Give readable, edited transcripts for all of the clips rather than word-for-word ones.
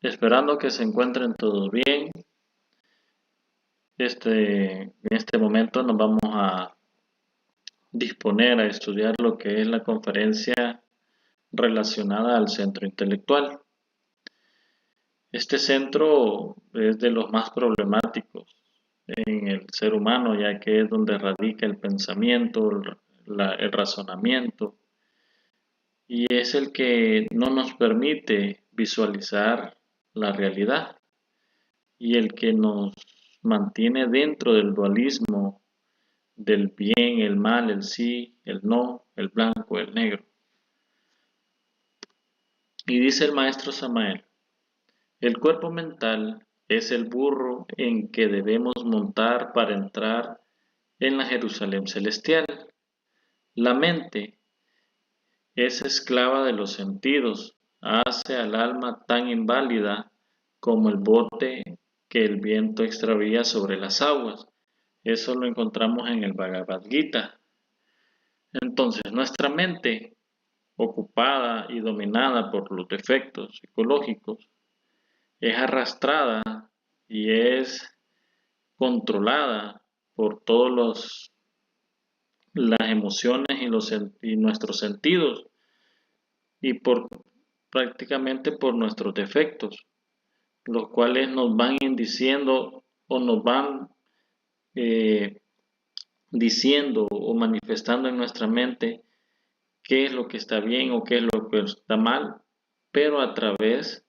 Esperando que se encuentren todos bien. En este momento nos vamos a disponer a estudiar lo que es la conferencia relacionada al centro intelectual. Este centro es de los más problemáticos en el ser humano, ya que es donde radica el pensamiento, el razonamiento, y es el que no nos permite visualizar la realidad y el que nos mantiene dentro del dualismo del bien, el mal, el sí, el no, el blanco, el negro. Y dice el maestro Samael, el cuerpo mental es el burro en que debemos montar para entrar en la Jerusalén celestial. La mente es esclava de los sentidos, hace al alma tan inválida como el bote que el viento extravía sobre las aguas. Eso lo encontramos en el Bhagavad Gita. Entonces, nuestra mente, ocupada y dominada por los defectos psicológicos, es arrastrada y es controlada por todas las emociones y nuestros sentidos y prácticamente por nuestros defectos, los cuales nos van diciendo o nos van eh, diciendo o manifestando en nuestra mente qué es lo que está bien o qué es lo que está mal, pero a través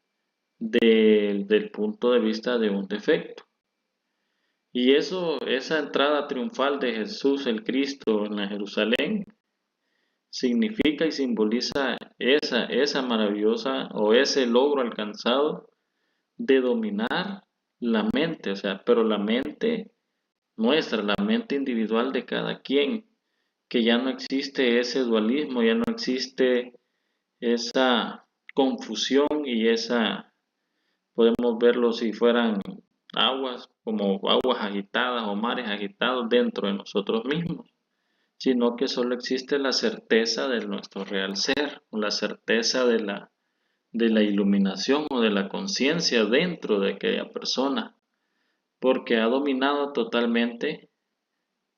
del punto de vista de un defecto. Y esa entrada triunfal de Jesús el Cristo en la Jerusalén, significa y simboliza esa maravillosa o ese logro alcanzado de dominar la mente, o sea, pero la mente nuestra, la mente individual de cada quien, que ya no existe ese dualismo, ya no existe esa confusión y podemos verlo si fueran aguas, como aguas agitadas o mares agitados dentro de nosotros mismos, sino que solo existe la certeza de nuestro real ser, o la certeza de la iluminación o de la conciencia dentro de aquella persona, porque ha dominado totalmente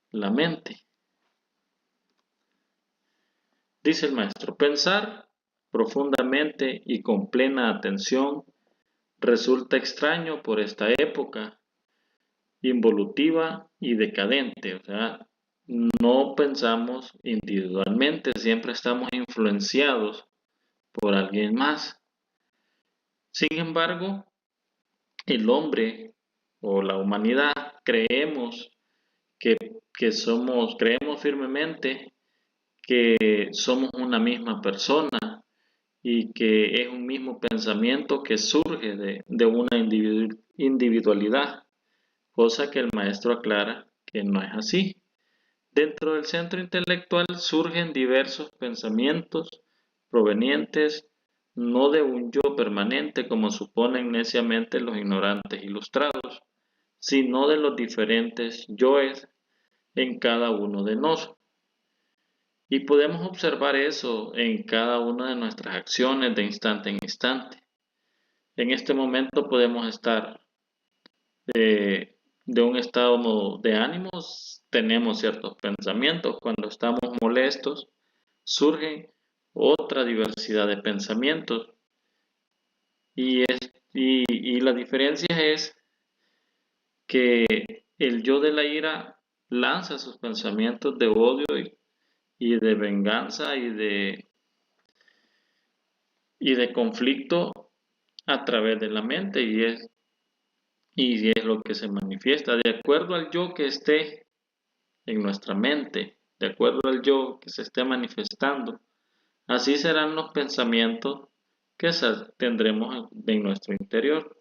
la mente. Dice el maestro, pensar profundamente y con plena atención resulta extraño por esta época involutiva y decadente, o sea, no pensamos individualmente, siempre estamos influenciados por alguien más. Sin embargo, el hombre o la humanidad creemos creemos firmemente que somos una misma persona y que es un mismo pensamiento que surge de una individualidad, cosa que el maestro aclara que no es así. Dentro del centro intelectual surgen diversos pensamientos provenientes no de un yo permanente como suponen neciamente los ignorantes ilustrados, sino de los diferentes yoes en cada uno de nosotros. Y podemos observar eso en cada una de nuestras acciones de instante en instante. En este momento podemos estar de un estado de ánimos, tenemos ciertos pensamientos. Cuando estamos molestos, surge otra diversidad de pensamientos. Y la diferencia es que el yo de la ira lanza sus pensamientos de odio y de venganza y de conflicto a través de la mente y es lo que se manifiesta de acuerdo al yo que esté en nuestra mente, de acuerdo al yo que se esté manifestando. Así serán los pensamientos que tendremos en nuestro interior.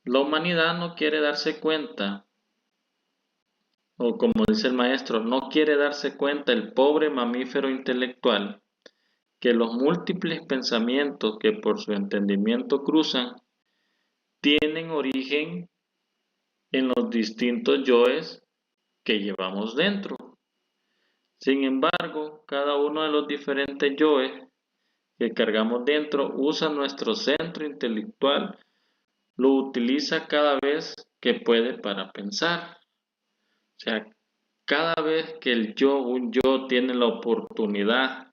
La humanidad no quiere darse cuenta, o como dice el maestro, no quiere darse cuenta el pobre mamífero intelectual que los múltiples pensamientos que por su entendimiento cruzan tienen origen en los distintos yoes que llevamos dentro. Sin embargo, cada uno de los diferentes yoes que cargamos dentro, usa nuestro centro intelectual, lo utiliza cada vez que puede para pensar. O sea, cada vez que un yo tiene la oportunidad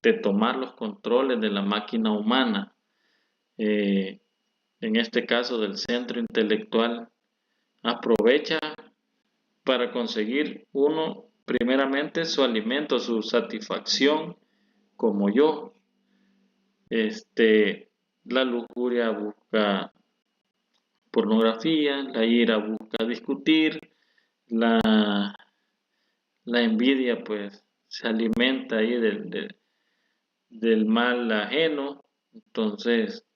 de tomar los controles de la máquina humana, en este caso del centro intelectual, aprovecha para conseguir uno, primeramente, su alimento, su satisfacción como yo. La lujuria busca pornografía, la ira busca discutir, la, la envidia pues se alimenta ahí del mal ajeno, entonces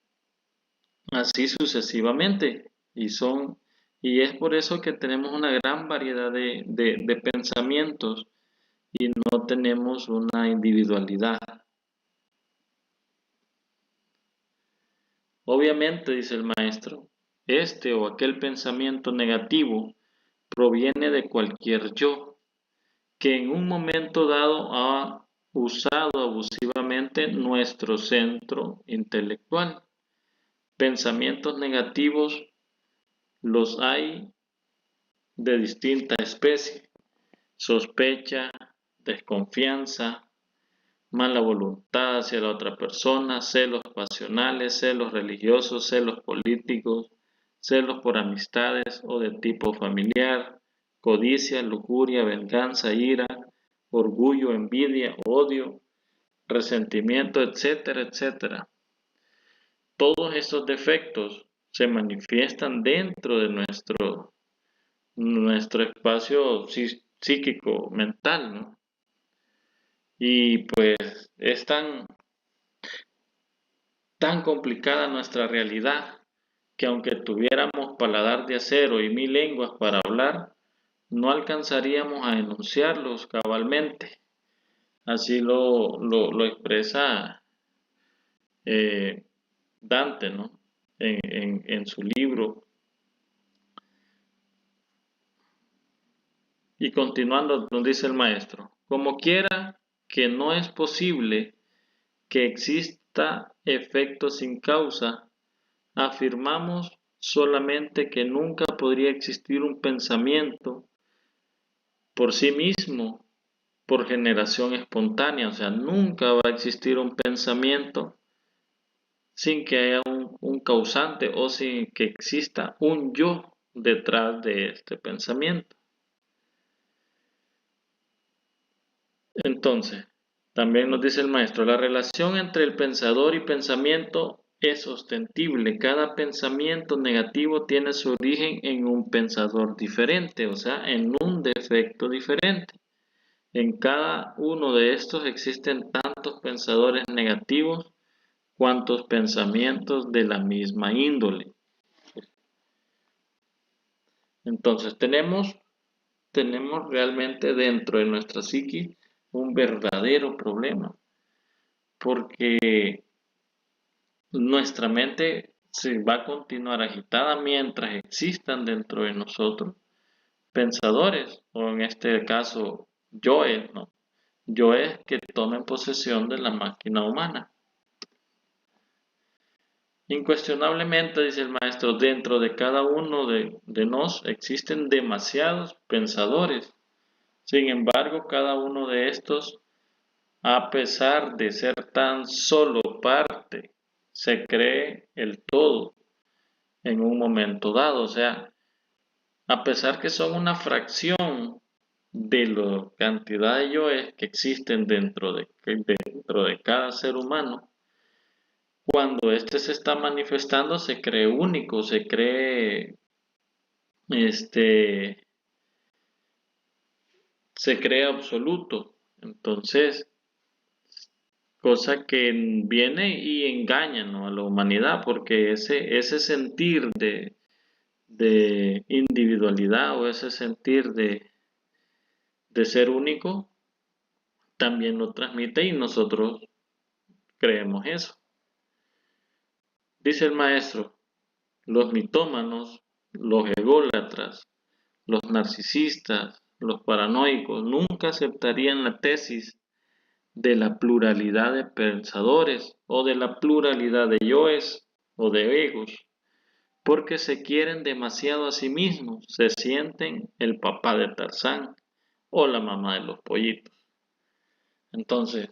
así sucesivamente. Y es por eso que tenemos una gran variedad de pensamientos y no tenemos una individualidad. Obviamente, dice el maestro, este o aquel pensamiento negativo proviene de cualquier yo que en un momento dado ha usado abusivamente nuestro centro intelectual. Pensamientos negativos los hay de distinta especie: sospecha, desconfianza, mala voluntad hacia la otra persona, celos pasionales, celos religiosos, celos políticos, celos por amistades o de tipo familiar, codicia, lujuria, venganza, ira, orgullo, envidia, odio, resentimiento, etcétera, etcétera. Todos estos defectos se manifiestan dentro de nuestro espacio psíquico mental, ¿no? Y pues es tan complicada nuestra realidad que aunque tuviéramos paladar de acero y 1000 lenguas para hablar, no alcanzaríamos a enunciarlos cabalmente. Así lo expresa Dante, ¿no? En su libro. Y continuando, nos dice el maestro, como quiera que no es posible que exista efecto sin causa, afirmamos solamente que nunca podría existir un pensamiento por sí mismo, por generación espontánea. O sea, nunca va a existir un pensamiento sin que haya un causante o sin que exista un yo detrás de este pensamiento. Entonces, también nos dice el maestro, la relación entre el pensador y pensamiento es ostensible. Cada pensamiento negativo tiene su origen en un pensador diferente, o sea, en un defecto diferente. En cada uno de estos existen tantos pensadores negativos cuantos pensamientos de la misma índole. Entonces, tenemos realmente dentro de nuestra psique un verdadero problema, porque nuestra mente se va a continuar agitada mientras existan dentro de nosotros pensadores, o en este caso, yoes, ¿no? Yoes que tomen posesión de la máquina humana. Incuestionablemente, dice el maestro, dentro de cada uno de nos existen demasiados pensadores. Sin embargo, cada uno de estos, a pesar de ser tan solo parte, se cree el todo en un momento dado. O sea, a pesar que son una fracción de la cantidad de yoes que existen dentro de cada ser humano, cuando éste se está manifestando se cree único, este, se cree absoluto. Entonces, cosa que viene y engaña, ¿no?, a la humanidad, porque ese sentir de individualidad o ese sentir de ser único también lo transmite y nosotros creemos eso. Dice el maestro, los mitómanos, los ególatras, los narcisistas, los paranoicos nunca aceptarían la tesis de la pluralidad de pensadores o de la pluralidad de yoes o de egos, porque se quieren demasiado a sí mismos, se sienten el papá de Tarzán o la mamá de los pollitos. Entonces,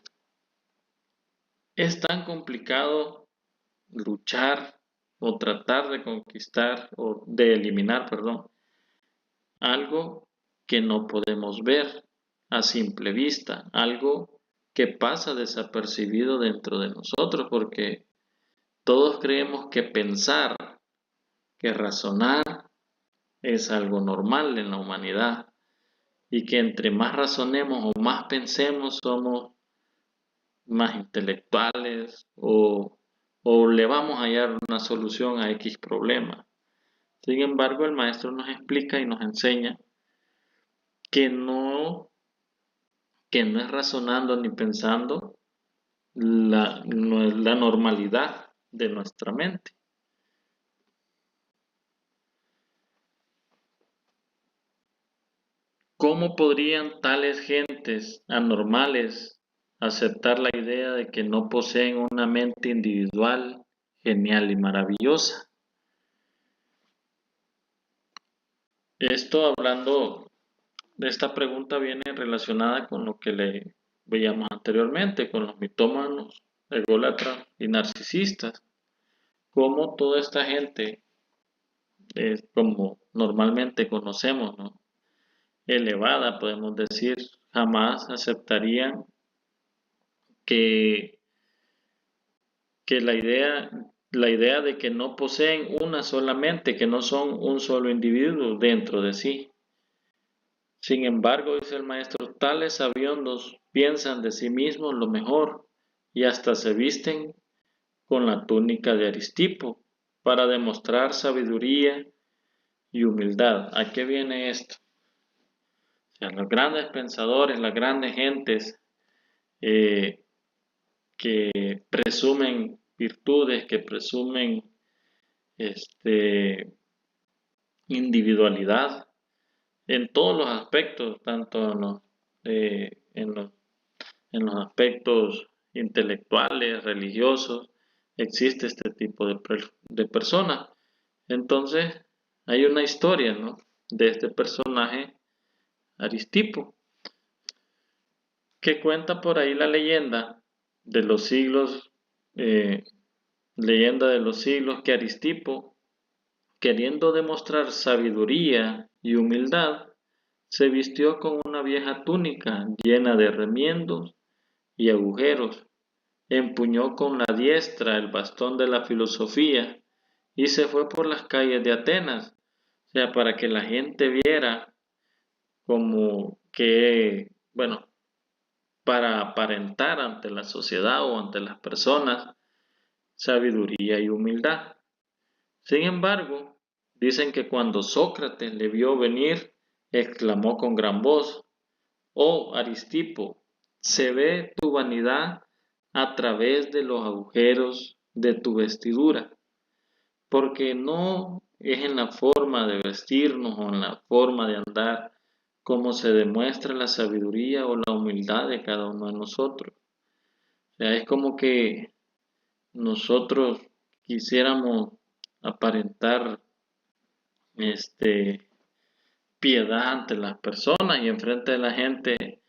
es tan complicado luchar o tratar de conquistar o de eliminar, perdón, algo que no podemos ver a simple vista, algo que pasa desapercibido dentro de nosotros, porque todos creemos que pensar, que razonar es algo normal en la humanidad y que entre más razonemos o más pensemos somos más intelectuales o le vamos a hallar una solución a X problema. Sin embargo, el maestro nos explica y nos enseña que que no es razonando ni pensando la normalidad de nuestra mente. ¿Cómo podrían tales gentes anormales aceptar la idea de que no poseen una mente individual, genial y maravillosa? Esto hablando de esta pregunta viene relacionada con lo que le veíamos anteriormente, con los mitómanos, ególatras y narcisistas. Cómo toda esta gente, como normalmente conocemos, ¿no?, elevada, podemos decir, jamás aceptarían que, que la idea de que no poseen una sola mente, que no son un solo individuo dentro de sí. Sin embargo, dice el maestro, tales sabiondos piensan de sí mismos lo mejor y hasta se visten con la túnica de Aristipo para demostrar sabiduría y humildad. ¿A qué viene esto? O sea, los grandes pensadores, las grandes gentes eh, que presumen virtudes, que presumen individualidad en todos los aspectos, tanto eh, en los, en los aspectos intelectuales, religiosos, existe este tipo de personas. Entonces, hay una historia, ¿no?, de este personaje, Aristipo, que cuenta por ahí la de los siglos, eh, leyenda de los siglos, que Aristipo, queriendo demostrar sabiduría y humildad, se vistió con una vieja túnica llena de remiendos y agujeros, empuñó con la diestra el bastón de la filosofía y se fue por las calles de Atenas, o sea, para que la gente viera como que, bueno, para aparentar ante la sociedad o ante las personas sabiduría y humildad. Sin embargo, dicen que cuando Sócrates le vio venir, exclamó con gran voz: «Oh Aristipo, se ve tu vanidad a través de los agujeros de tu vestidura, porque no es en la forma de vestirnos o en la forma de andar como se demuestra la sabiduría o la humildad de cada uno de nosotros». O sea, es como que nosotros quisiéramos aparentar piedad ante las personas y enfrente de la gente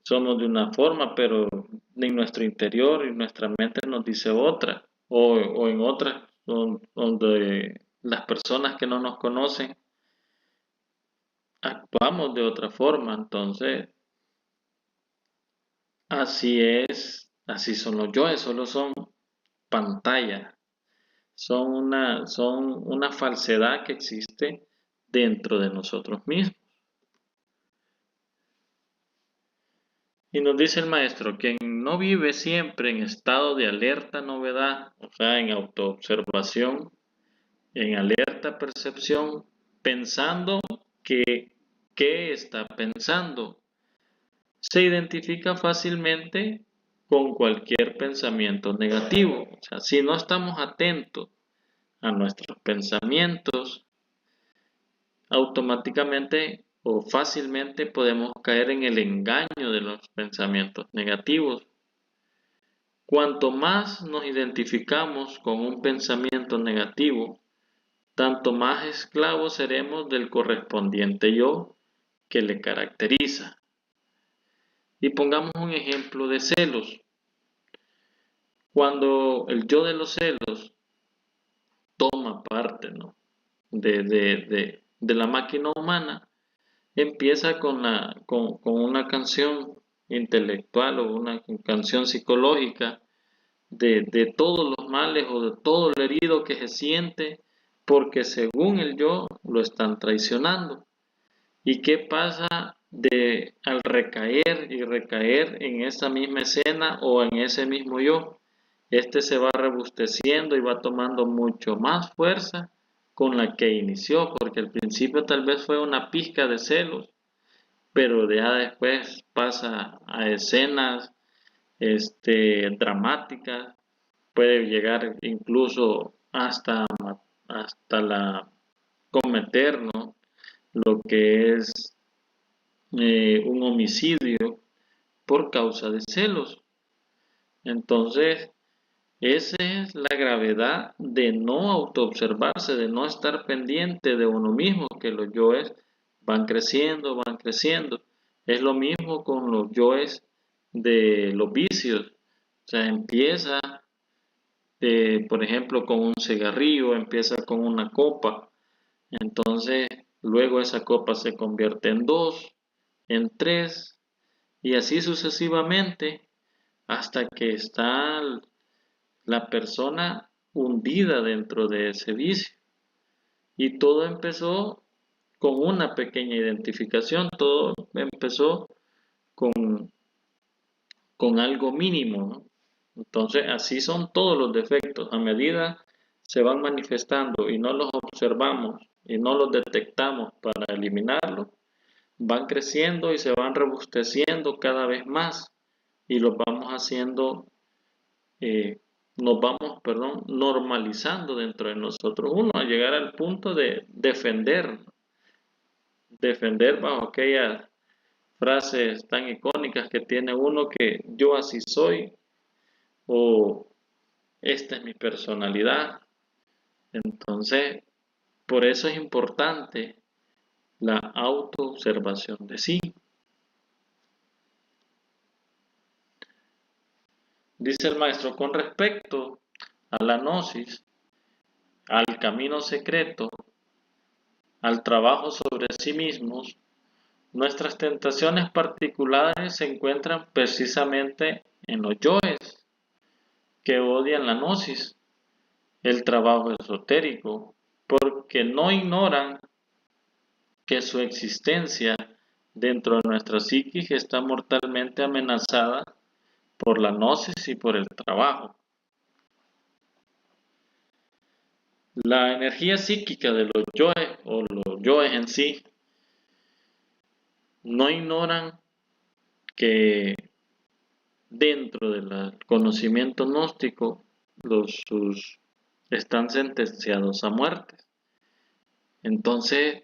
somos de una forma, pero en nuestro interior y nuestra mente nos dice otra, o en otras donde las personas que no nos conocen actuamos de otra forma. Entonces, así es, así son los yoes, solo son pantalla, son una falsedad que existe dentro de nosotros mismos. Y nos dice el maestro, quien no vive siempre en estado de alerta novedad, o sea, en autoobservación, en alerta percepción, pensando que qué está pensando, se identifica fácilmente con cualquier pensamiento negativo. O sea, si no estamos atentos a nuestros pensamientos, automáticamente o fácilmente podemos caer en el engaño de los pensamientos negativos. Cuanto más nos identificamos con un pensamiento negativo, tanto más esclavos seremos del correspondiente yo que le caracteriza. Y pongamos un ejemplo de celos. Cuando el yo de los celos toma parte, ¿no?, de la máquina humana, empieza con una canción intelectual o una canción psicológica de todos los males o de todo lo herido que se siente, porque según el yo lo están traicionando. ¿Y qué pasa al recaer y recaer en esa misma escena o en ese mismo yo? Este se va robusteciendo y va tomando mucho más fuerza con la que inició, porque al principio tal vez fue una pizca de celos, pero ya después pasa a escenas dramáticas, puede llegar incluso hasta cometer, ¿no?, lo que es un homicidio por causa de celos. Entonces, esa es la gravedad de no autoobservarse, de no estar pendiente de uno mismo, que los yoes van creciendo, van creciendo. Es lo mismo con los yoes de los vicios. O sea, empieza, por ejemplo, con un cigarrillo, empieza con una copa. Entonces, luego esa copa se convierte en 2, en 3, y así sucesivamente, hasta que está la persona hundida dentro de ese vicio. Y todo empezó con una pequeña identificación, todo empezó con algo mínimo, ¿no? Entonces, así son todos los defectos. A medida se van manifestando y no los observamos y no los detectamos para eliminarlos, van creciendo y se van robusteciendo cada vez más y los vamos haciendo, nos vamos, normalizando dentro de nosotros. Uno a llegar al punto de defender bajo aquellas frases tan icónicas que tiene uno, que yo así soy, o esta es mi personalidad. Entonces, por eso es importante la autoobservación de sí. Dice el maestro, con respecto a la gnosis, al camino secreto, al trabajo sobre sí mismos, nuestras tentaciones particulares se encuentran precisamente en los yoes, que odian la gnosis, el trabajo esotérico, porque no ignoran que su existencia dentro de nuestra psiquis está mortalmente amenazada por la gnosis y por el trabajo. La energía psíquica de los yoes o los yoes en sí no ignoran que dentro del conocimiento gnóstico sus están sentenciados a muerte. Entonces,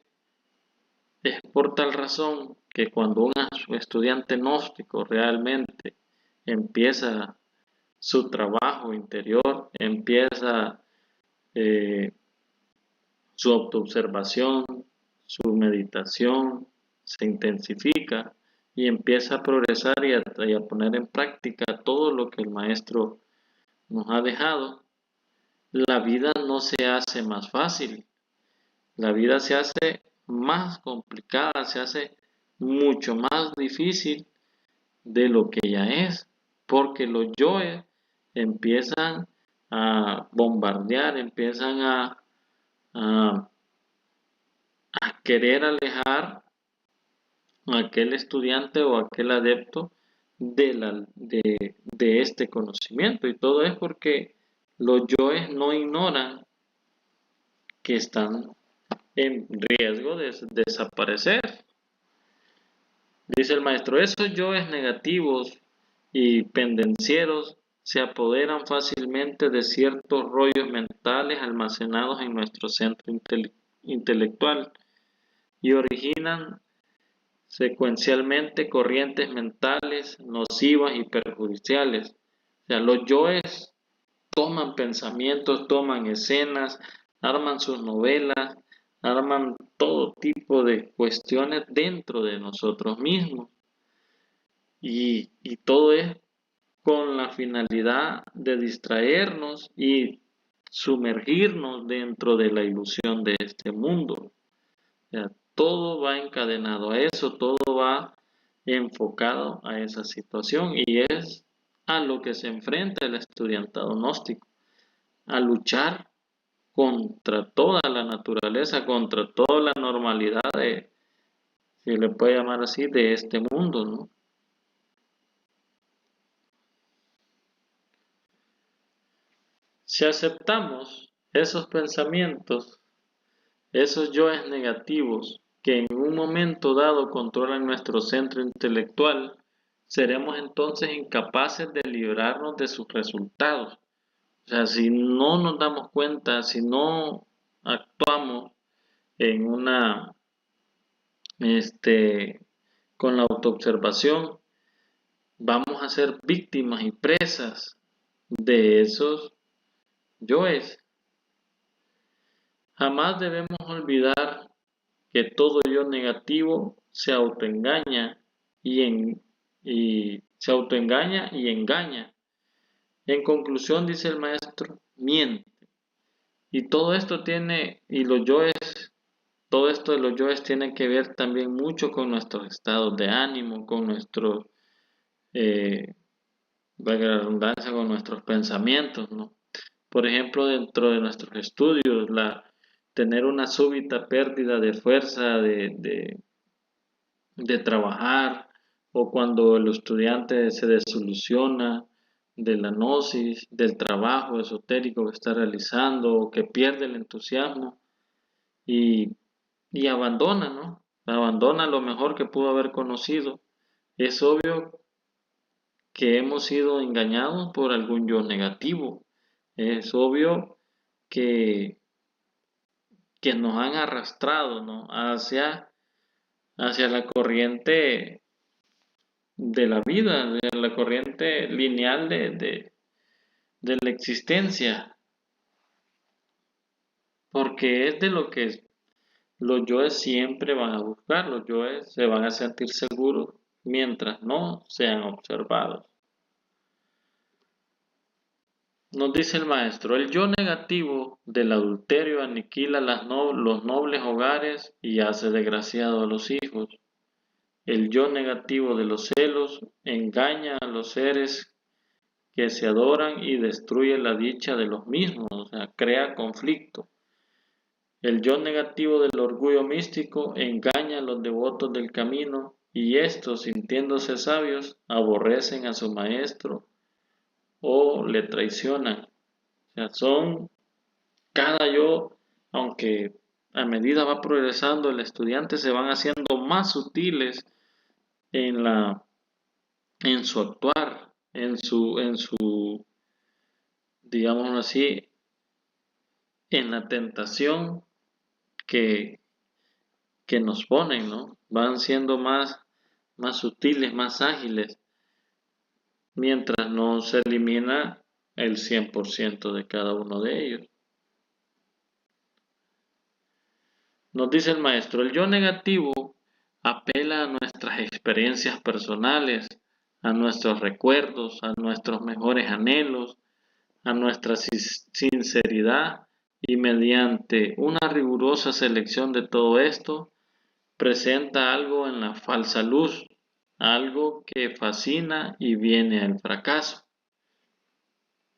es por tal razón que cuando un estudiante gnóstico realmente empieza su trabajo interior, empieza su autoobservación, su meditación, se intensifica y empieza a progresar y a poner en práctica todo lo que el maestro nos ha dejado, la vida no se hace más fácil, la vida se hace más complicada, se hace mucho más difícil de lo que ya es, porque los yoes empiezan a bombardear, empiezan a querer alejar a aquel estudiante o aquel adepto de este conocimiento, y todo es porque los yoes no ignoran que están en riesgo de desaparecer. Dice el maestro, esos yoes negativos y pendencieros se apoderan fácilmente de ciertos rollos mentales almacenados en nuestro centro intelectual y originan secuencialmente corrientes mentales nocivas y perjudiciales. O sea, los yoes toman pensamientos, toman escenas, arman sus novelas, arman todo tipo de cuestiones dentro de nosotros mismos. Y todo es con la finalidad de distraernos y sumergirnos dentro de la ilusión de este mundo. O sea, todo va encadenado a eso, todo va enfocado a esa situación y es a lo que se enfrenta el estudiantado gnóstico, a luchar contra toda la naturaleza, contra toda la normalidad de, si le puede llamar así, de este mundo, ¿no? Si aceptamos esos pensamientos, esos yoes negativos que en un momento dado controlan nuestro centro intelectual, seremos entonces incapaces de librarnos de sus resultados. O sea, si no nos damos cuenta, si no actuamos en una, con la autoobservación, vamos a ser víctimas y presas de esos yoes. Jamás debemos olvidar que todo yo negativo se autoengaña y se autoengaña y engaña. En conclusión, dice el maestro, miente. Y todo esto tiene, y los yoes, todo esto de los yoes tiene que ver también mucho con nuestros estados de ánimo, con nuestros, valga la redundancia, con nuestros pensamientos, ¿no? Por ejemplo, dentro de nuestros estudios, tener una súbita pérdida de fuerza de trabajar, o cuando el estudiante se desilusiona de la gnosis, del trabajo esotérico que está realizando, o que pierde el entusiasmo y, y abandona, ¿no? Abandona lo mejor que pudo haber conocido. Es obvio que hemos sido engañados por algún yo negativo. Es obvio que, que nos han arrastrado, ¿no? hacia la corriente de la vida, de la corriente lineal de la existencia, porque es de lo que los yoes siempre van a buscar, los yoes se van a sentir seguros mientras no sean observados. Nos dice el maestro, el yo negativo del adulterio aniquila los nobles hogares y hace desgraciado a los hijos. El yo negativo de los celos engaña a los seres que se adoran y destruye la dicha de los mismos, o sea, crea conflicto. El yo negativo del orgullo místico engaña a los devotos del camino y estos, sintiéndose sabios, aborrecen a su maestro o le traicionan. O sea, son cada yo, aunque a medida va progresando el estudiante se van haciendo más sutiles en en su actuar, digámoslo así, en la tentación que, que nos ponen, ¿no? Van siendo más sutiles, más ágiles, mientras no se elimina el 100% de cada uno de ellos. Nos dice el maestro, el yo negativo apela a nuestras experiencias personales, a nuestros recuerdos, a nuestros mejores anhelos, a nuestra sinceridad y mediante una rigurosa selección de todo esto, presenta algo en la falsa luz, algo que fascina y viene al fracaso.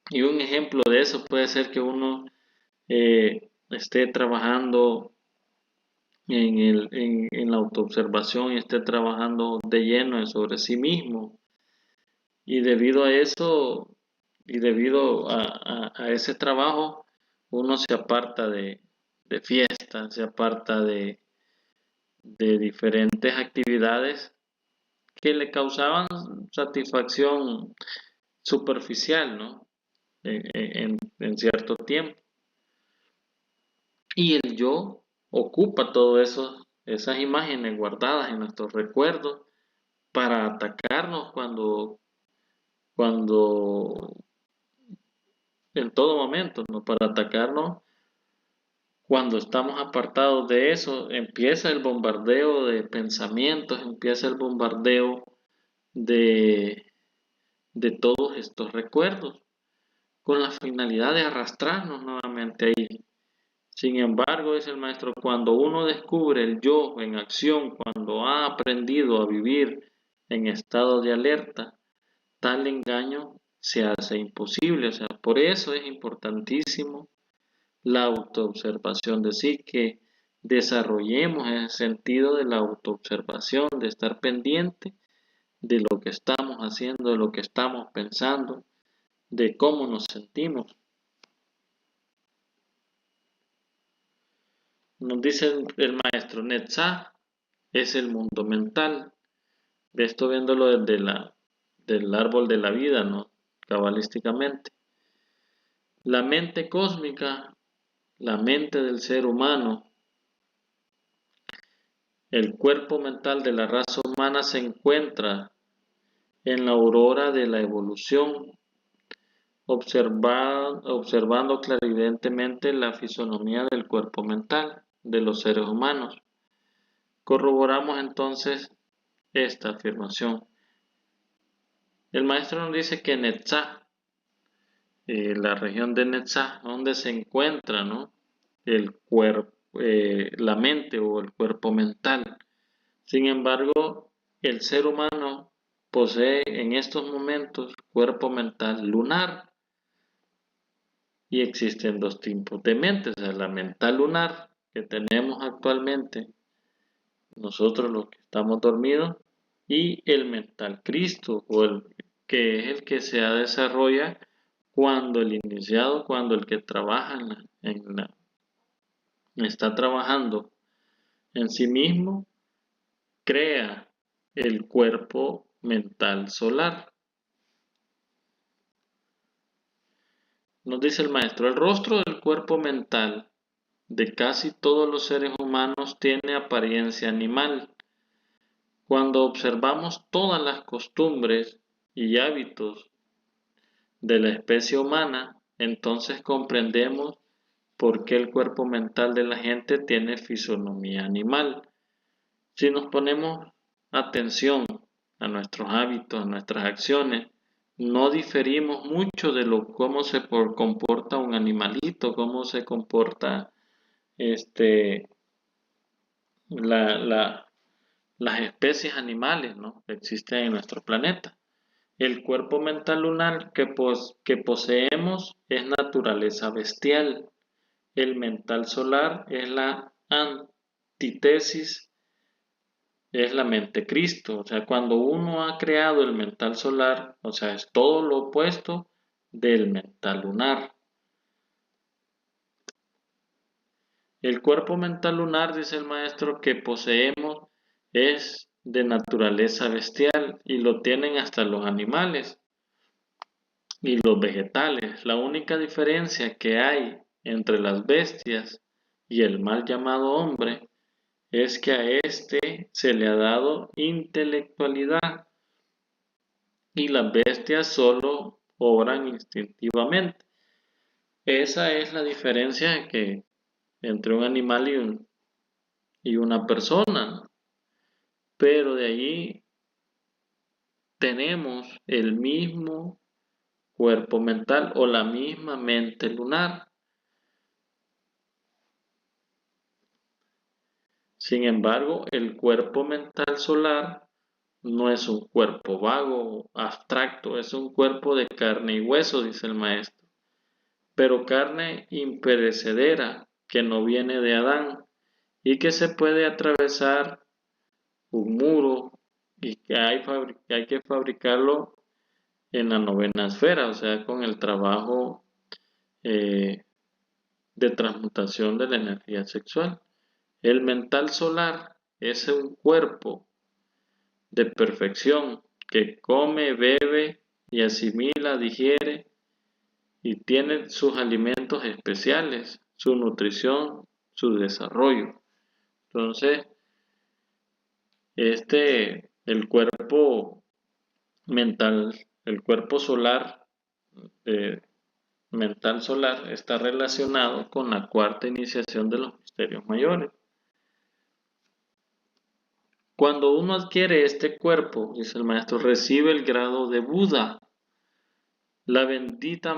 Y un ejemplo de eso puede ser que uno esté trabajando en la autoobservación y esté trabajando de lleno sobre sí mismo. Y debido a eso, y debido a ese trabajo, uno se aparta de fiestas, se aparta de diferentes actividades que le causaban satisfacción superficial, ¿no? En cierto tiempo. Y el yo ocupa todos esos esas imágenes guardadas en nuestros recuerdos para atacarnos cuando en todo momento, ¿no? Para atacarnos cuando estamos apartados de eso, empieza el bombardeo de pensamientos, empieza el bombardeo de, de todos estos recuerdos, con la finalidad de arrastrarnos nuevamente ahí. Sin embargo, es el maestro, cuando uno descubre el yo en acción, cuando ha aprendido a vivir en estado de alerta, tal engaño se hace imposible. O sea, por eso es importantísimo la autoobservación, decir que desarrollemos ese sentido de la autoobservación, de estar pendiente de lo que estamos haciendo, de lo que estamos pensando, de cómo nos sentimos. Nos dice el maestro, Netzah es el mundo mental. Esto viéndolo del árbol de la vida, ¿no? Cabalísticamente. La mente cósmica, la mente del ser humano, el cuerpo mental de la raza humana se encuentra en la aurora de la evolución, observando clarividentemente la fisonomía del cuerpo mental de los seres humanos. Corroboramos entonces esta afirmación. El maestro nos dice que Netzah, la región de Netzah, donde se encuentra, ¿no? el cuerpo, la mente o el cuerpo mental. Sin embargo, el ser humano posee en estos momentos cuerpo mental lunar y existen dos tipos de mentes, o sea, la mental lunar que tenemos actualmente nosotros los que estamos dormidos y el mental Cristo o el que es el que se desarrolla cuando el iniciado, cuando el que trabaja está trabajando en sí mismo, crea el cuerpo mental solar. Nos dice el maestro, el rostro del cuerpo mental de casi todos los seres humanos tiene apariencia animal. Cuando observamos todas las costumbres y hábitos de la especie humana, entonces comprendemos por qué el cuerpo mental de la gente tiene fisonomía animal. Si nos ponemos atención a nuestros hábitos, a nuestras acciones, no diferimos mucho de cómo se comporta un animalito, cómo se comporta las especies animales, ¿no? que existen en nuestro planeta. El cuerpo mental lunar que poseemos es naturaleza bestial. El mental solar es la antítesis, es la mente Cristo. O sea, cuando uno ha creado el mental solar, o sea, es todo lo opuesto del mental lunar. El cuerpo mental lunar, dice el maestro, que poseemos es de naturaleza bestial y lo tienen hasta los animales y los vegetales. La única diferencia que hay entre las bestias y el mal llamado hombre es que a éste se le ha dado intelectualidad y las bestias solo obran instintivamente. Esa es la diferencia entre un animal y una persona. Pero de allí tenemos el mismo cuerpo mental o la misma mente lunar. Sin embargo, el cuerpo mental solar no es un cuerpo vago, abstracto, es un cuerpo de carne y hueso, dice el maestro, pero carne imperecedera que no viene de Adán y que se puede atravesar un muro y que hay que fabricarlo en la novena esfera, o sea, con el trabajo eh, de transmutación de la energía sexual. El mental solar es un cuerpo de perfección que come, bebe y asimila, digiere y tiene sus alimentos especiales, su nutrición, su desarrollo. Entonces, El cuerpo mental, el cuerpo solar, eh, mental solar, está relacionado con la cuarta iniciación de los misterios mayores. Cuando uno adquiere este cuerpo, dice el maestro, recibe el grado de Buda. La bendita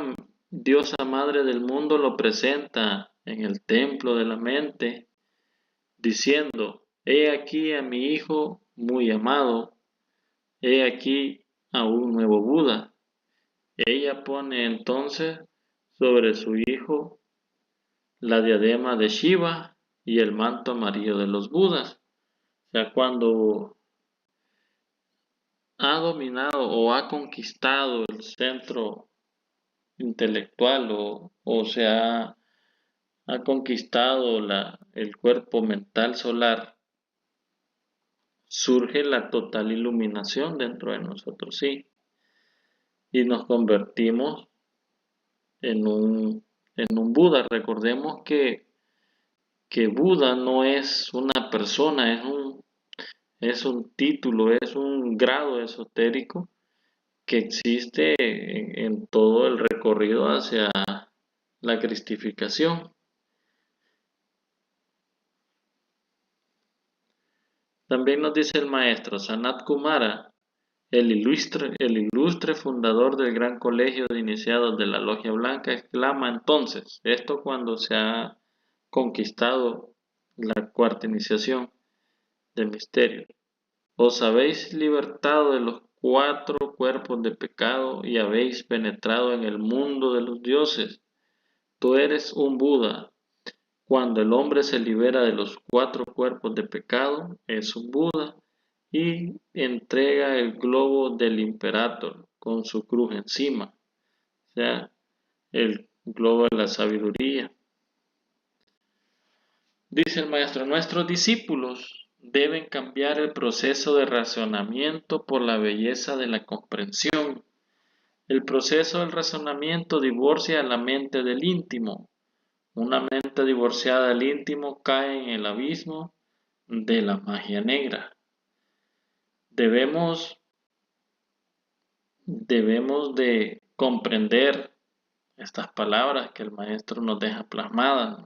diosa madre del mundo lo presenta en el templo de la mente, diciendo, he aquí a mi hijo muy amado, he aquí a un nuevo Buda. Ella pone entonces sobre su hijo la diadema de Shiva y el manto amarillo de los Budas. O sea, cuando ha dominado o ha conquistado el centro intelectual o se ha conquistado el cuerpo mental solar, surge la total iluminación dentro de nosotros, sí, y nos convertimos en un Buda. Recordemos que Buda no es una persona, es un título, es un grado esotérico que existe en todo el recorrido hacia la cristificación. También nos dice el maestro Sanat Kumara, el ilustre fundador del gran colegio de iniciados de la Logia Blanca, exclama entonces, esto cuando se ha conquistado la cuarta iniciación del misterio. Os habéis libertado de los 4 cuerpos de pecado y habéis penetrado en el mundo de los dioses. Tú eres un Buda. Cuando el hombre se libera de los 4 cuerpos de pecado, es un Buda y entrega el globo del Imperator con su cruz encima, o sea, el globo de la sabiduría. Dice el maestro, nuestros discípulos deben cambiar el proceso de razonamiento por la belleza de la comprensión. El proceso del razonamiento divorcia a la mente del íntimo. Una mente divorciada del íntimo cae en el abismo de la magia negra. Debemos de comprender estas palabras que el maestro nos deja plasmadas,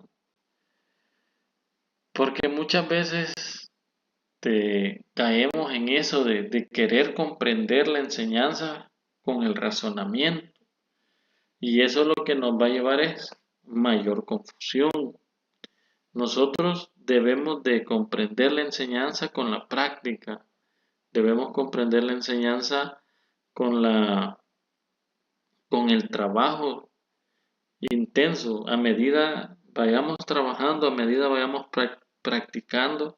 porque muchas veces caemos en eso de querer comprender la enseñanza con el razonamiento, y eso lo que nos va a llevar es mayor confusión. Nosotros debemos de comprender la enseñanza con la práctica, debemos comprender la enseñanza con el trabajo intenso. A medida vayamos trabajando, a medida vayamos practicando,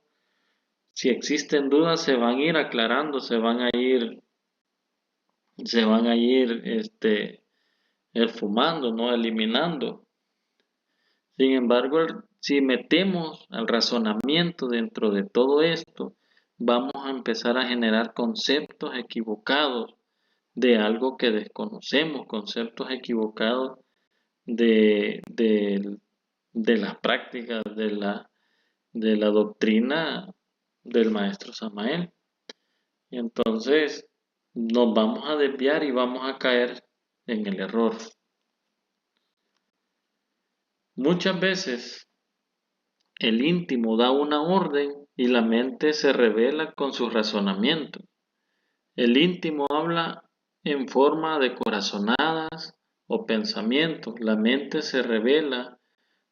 si existen dudas se van a ir aclarando, se van a ir esfumando, ¿no? Eliminando. Sin embargo, si metemos al razonamiento dentro de todo esto, vamos a empezar a generar conceptos equivocados de algo que desconocemos, conceptos equivocados de las prácticas de la doctrina del maestro Samael. Y entonces nos vamos a desviar y vamos a caer en el error. Muchas veces el íntimo da una orden y la mente se revela con sus razonamientos. El íntimo habla en forma de corazonadas o pensamientos. La mente se revela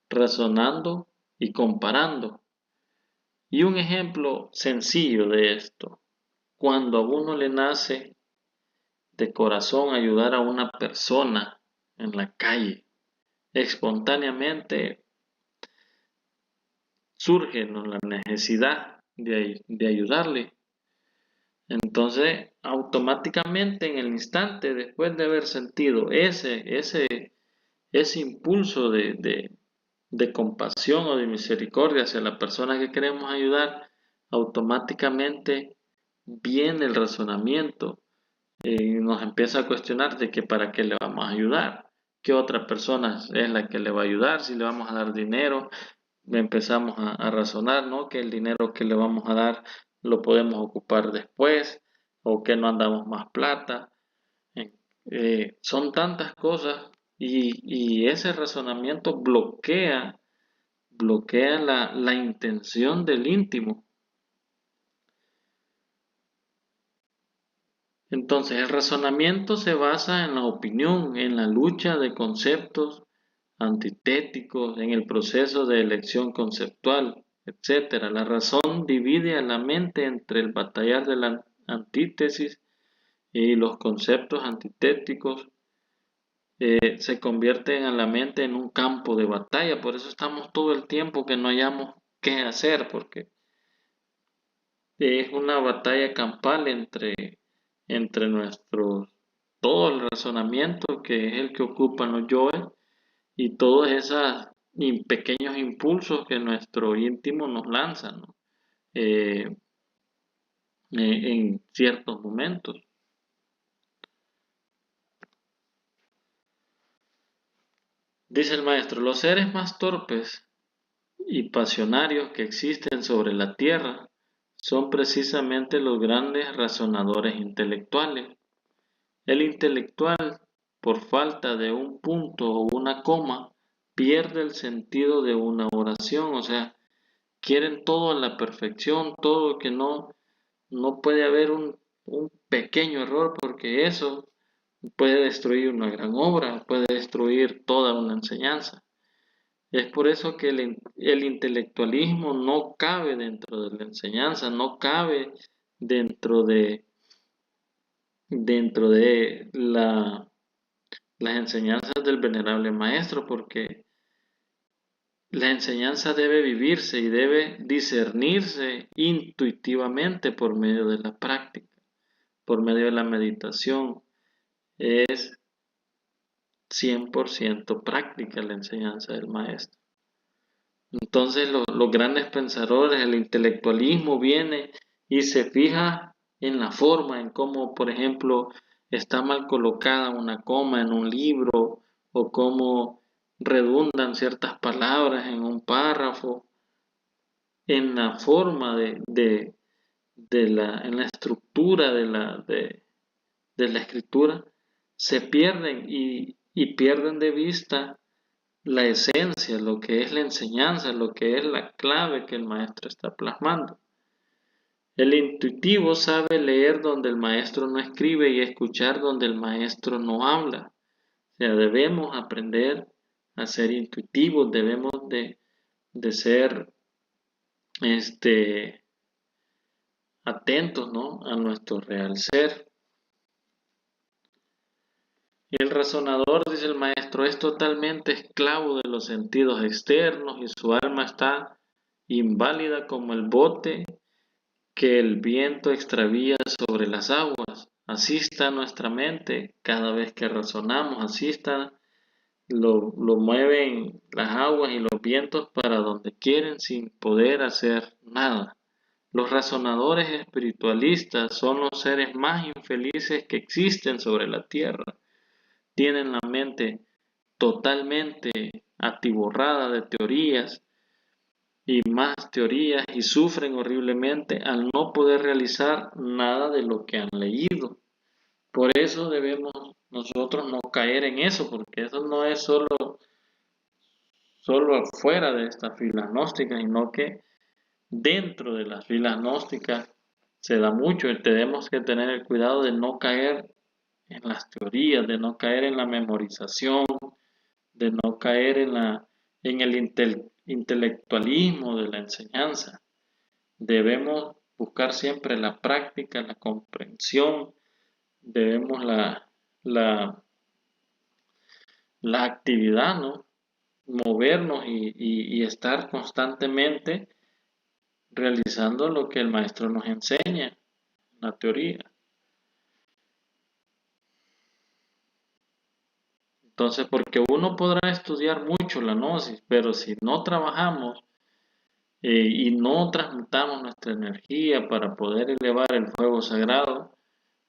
razonando y comparando. Y un ejemplo sencillo de esto, cuando a uno le nace de corazón ayudar a una persona en la calle, espontáneamente surge, ¿no?, la necesidad de ayudarle. Entonces, automáticamente en el instante, después de haber sentido ese impulso de compasión o de misericordia hacia la persona que queremos ayudar, automáticamente viene el razonamiento y nos empieza a cuestionar de que para qué le vamos a ayudar, qué otra persona es la que le va a ayudar, si le vamos a dar dinero. Empezamos a razonar, ¿no?, que el dinero que le vamos a dar lo podemos ocupar después, o que no andamos más plata. Son tantas cosas y ese razonamiento bloquea la intención del íntimo. Entonces, el razonamiento se basa en la opinión, en la lucha de conceptos antitéticos, en el proceso de elección conceptual, etc. La razón divide a la mente entre el batallar de la antítesis y los conceptos antitéticos. Se convierten a la mente en un campo de batalla. Por eso estamos todo el tiempo que no hayamos qué hacer, porque es una batalla campal entre todo el razonamiento que es el que ocupan los yoes y todos esos pequeños impulsos que nuestro íntimo nos lanza, ¿no? Eh, en ciertos momentos. Dice el maestro, los seres más torpes y pasionarios que existen sobre la tierra son precisamente los grandes razonadores intelectuales. El intelectual, por falta de un punto o una coma, pierde el sentido de una oración, o sea, quieren todo a la perfección, todo que no puede haber un pequeño error porque eso puede destruir una gran obra, puede destruir toda una enseñanza. Es por eso que el intelectualismo no cabe dentro de la enseñanza, no cabe dentro de las enseñanzas del venerable maestro, porque la enseñanza debe vivirse y debe discernirse intuitivamente por medio de la práctica, por medio de la meditación. Es 100% práctica la enseñanza del maestro. Entonces los grandes pensadores, el intelectualismo viene y se fija en la forma, en cómo, por ejemplo, está mal colocada una coma en un libro o cómo redundan ciertas palabras en un párrafo, en la forma en la estructura de la escritura, se pierden y pierden de vista la esencia, lo que es la enseñanza, lo que es la clave que el maestro está plasmando. El intuitivo sabe leer donde el maestro no escribe y escuchar donde el maestro no habla. O sea, debemos aprender a ser intuitivos, debemos de ser atentos, ¿no?, a nuestro real ser. Y el razonador, dice el maestro, es totalmente esclavo de los sentidos externos y su alma está inválida como el bote que el viento extravía sobre las aguas. Así está nuestra mente cada vez que razonamos, así está, lo mueven las aguas y los vientos para donde quieren sin poder hacer nada. Los razonadores espiritualistas son los seres más infelices que existen sobre la tierra. Tienen la mente totalmente atiborrada de teorías y más teorías y sufren horriblemente al no poder realizar nada de lo que han leído. Por eso debemos nosotros no caer en eso, porque eso no es solo afuera de estas filas gnósticas, sino que dentro de las filas gnósticas se da mucho y tenemos que tener el cuidado de no caer en las teorías, de no caer en la memorización, de no caer en el intelectualismo de la enseñanza. Debemos buscar siempre la práctica, la comprensión, debemos la actividad, ¿no?, movernos y estar constantemente realizando lo que el maestro nos enseña, la teoría. Entonces, porque uno podrá estudiar mucho la gnosis, pero si no trabajamos y no transmutamos nuestra energía para poder elevar el fuego sagrado,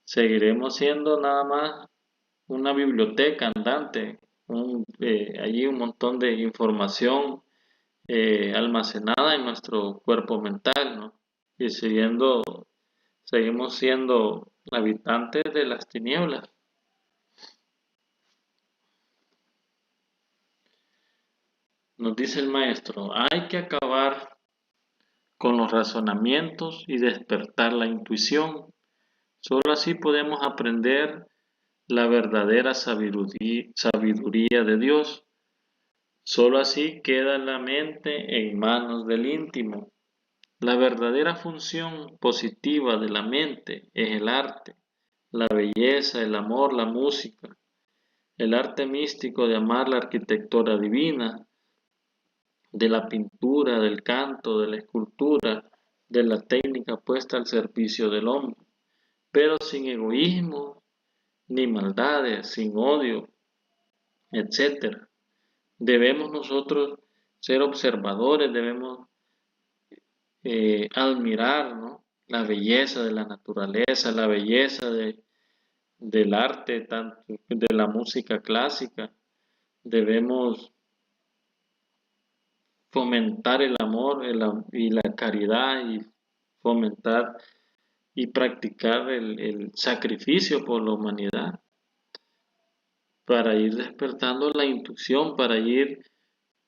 seguiremos siendo nada más una biblioteca andante, allí un montón de información almacenada en nuestro cuerpo mental, ¿no? y seguimos siendo habitantes de las tinieblas. Nos dice el maestro, hay que acabar con los razonamientos y despertar la intuición. Solo así podemos aprender la verdadera sabiduría de Dios. Solo así queda la mente en manos del íntimo. La verdadera función positiva de la mente es el arte, la belleza, el amor, la música, el arte místico de amar la arquitectura divina, de la pintura, del canto, de la escultura, de la técnica puesta al servicio del hombre, pero sin egoísmo, ni maldades, sin odio, etc. Debemos nosotros ser observadores, debemos admirar, ¿no?, la belleza de la naturaleza, la belleza del arte, tanto de la música clásica. Debemos fomentar el amor y la caridad y fomentar y practicar el sacrificio por la humanidad para ir despertando la intuición, para ir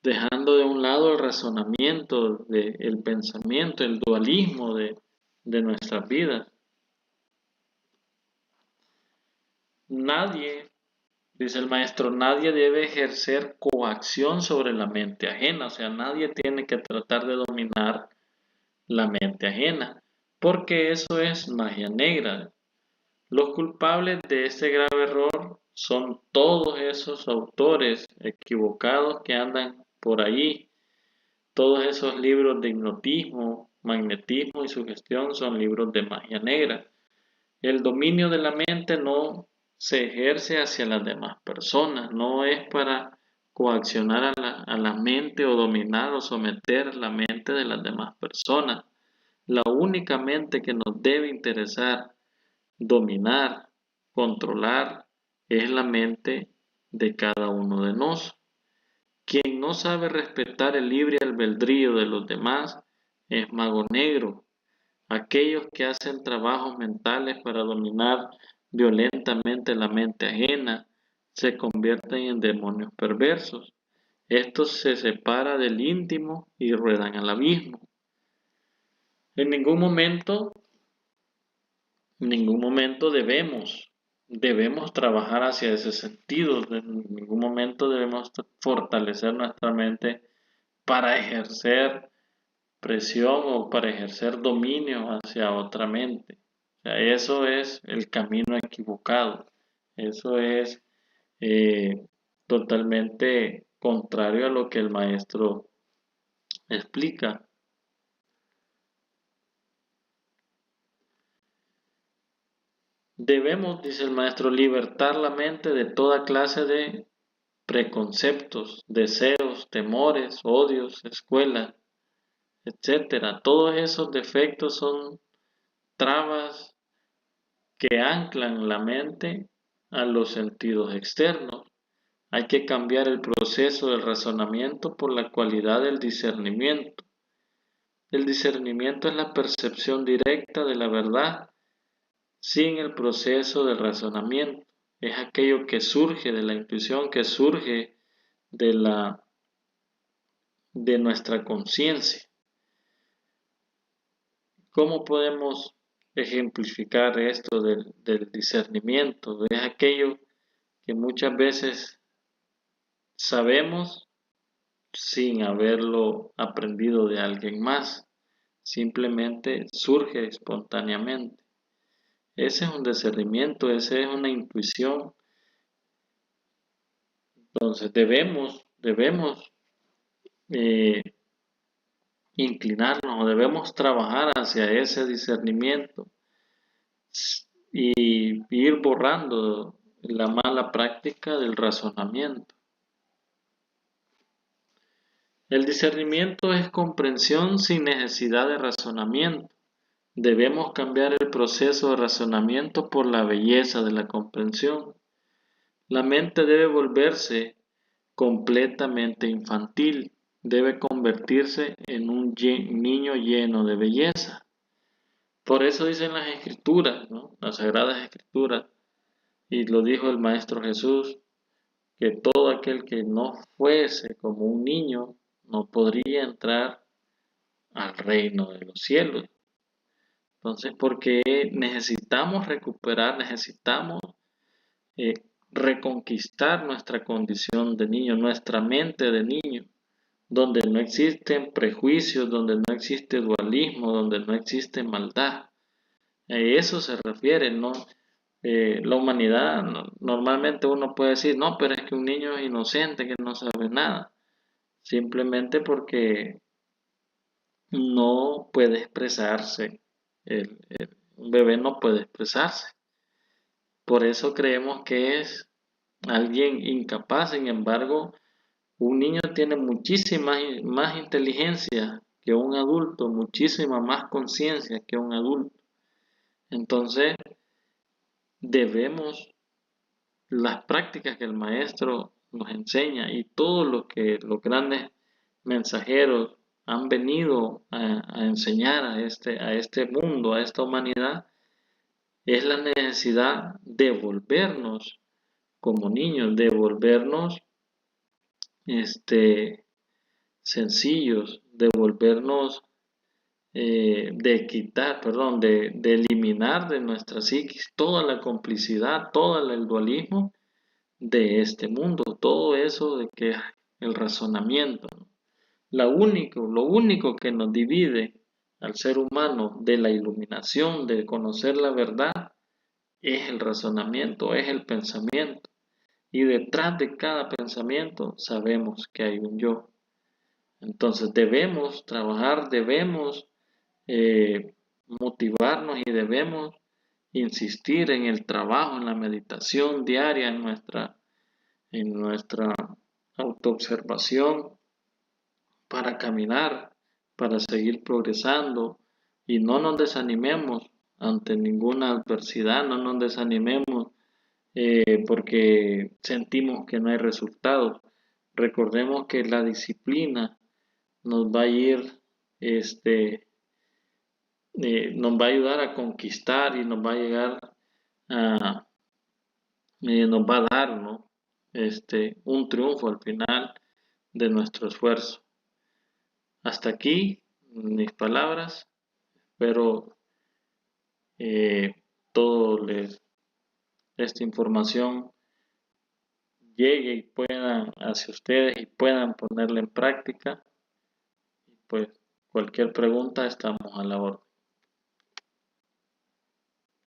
dejando de un lado el razonamiento, el pensamiento, el dualismo de nuestras vidas. Nadie, dice el maestro, nadie debe ejercer coacción sobre la mente ajena, o sea, nadie tiene que tratar de dominar la mente ajena, porque eso es magia negra. Los culpables de este grave error son todos esos autores equivocados que andan por ahí. Todos esos libros de hipnotismo, magnetismo y sugestión son libros de magia negra. El dominio de la mente no se ejerce hacia las demás personas, no es para coaccionar a la mente o dominar o someter la mente de las demás personas. La única mente que nos debe interesar dominar, controlar, es la mente de cada uno de nosotros. Quien no sabe respetar el libre albedrío de los demás es mago negro. Aquellos que hacen trabajos mentales para dominar violentamente la mente ajena se convierten en demonios perversos. Estos se separan del íntimo y ruedan al abismo. En ningún momento debemos trabajar hacia ese sentido. En ningún momento debemos fortalecer nuestra mente para ejercer presión o para ejercer dominio hacia otra mente. O sea, eso es el camino equivocado. Eso es totalmente contrario a lo que el maestro explica. Debemos, dice el maestro, libertar la mente de toda clase de preconceptos, deseos, temores, odios, escuela, etcétera. Todos esos defectos son trabas que anclan la mente a los sentidos externos. Hay que cambiar el proceso del razonamiento por la cualidad del discernimiento. El discernimiento es la percepción directa de la verdad sin el proceso del razonamiento. Es aquello que surge de la intuición, que surge de nuestra conciencia. ¿Cómo podemos ejemplificar esto del discernimiento? Es aquello que muchas veces sabemos sin haberlo aprendido de alguien más. Simplemente surge espontáneamente. Ese es un discernimiento, esa es una intuición. Entonces debemos inclinarnos o debemos trabajar hacia ese discernimiento y ir borrando la mala práctica del razonamiento. El discernimiento es comprensión sin necesidad de razonamiento. Debemos cambiar el proceso de razonamiento por la belleza de la comprensión. La mente debe volverse completamente infantil, debe convertirse en un niño lleno de belleza. Por eso dicen las Escrituras, ¿no? Las Sagradas Escrituras, y lo dijo el Maestro Jesús, que todo aquel que no fuese como un niño no podría entrar al reino de los cielos. Entonces, porque necesitamos recuperar, necesitamos eh, reconquistar nuestra condición de niño, nuestra mente de niño, donde no existen prejuicios, donde no existe dualismo, donde no existe maldad. A eso se refiere, ¿no? La humanidad, normalmente uno puede decir, no, pero es que un niño es inocente, que no sabe nada, simplemente porque no puede expresarse, un bebé no puede expresarse. Por eso creemos que es alguien incapaz. Sin embargo, un niño tiene muchísima más inteligencia que un adulto, muchísima más conciencia que un adulto. Entonces, debemos las prácticas que el maestro nos enseña y todo lo que los grandes mensajeros han venido a enseñar a este mundo, a esta humanidad, es la necesidad de volvernos como niños, de volvernos sencillos, de volvernos, de quitar, perdón, de eliminar de nuestra psiquis toda la complicidad, todo el dualismo de este mundo, todo eso de que el razonamiento, ¿no? Lo único que nos divide al ser humano de la iluminación, de conocer la verdad, es el razonamiento, es el pensamiento. Y detrás de cada pensamiento sabemos que hay un yo. Entonces debemos trabajar, debemos motivarnos y debemos insistir en el trabajo, en la meditación diaria, en nuestra autoobservación para caminar, para seguir progresando y no nos desanimemos ante ninguna adversidad, no nos desanimemos porque sentimos que no hay resultados. Recordemos que la disciplina nos va a ir, nos va a ayudar a conquistar y nos va a llegar a, nos va a dar, ¿no? Un triunfo al final de nuestro esfuerzo. Hasta aquí mis palabras. Espero todo esta información llegue y puedan hacia ustedes y puedan ponerla en práctica. Pues cualquier pregunta estamos a la orden.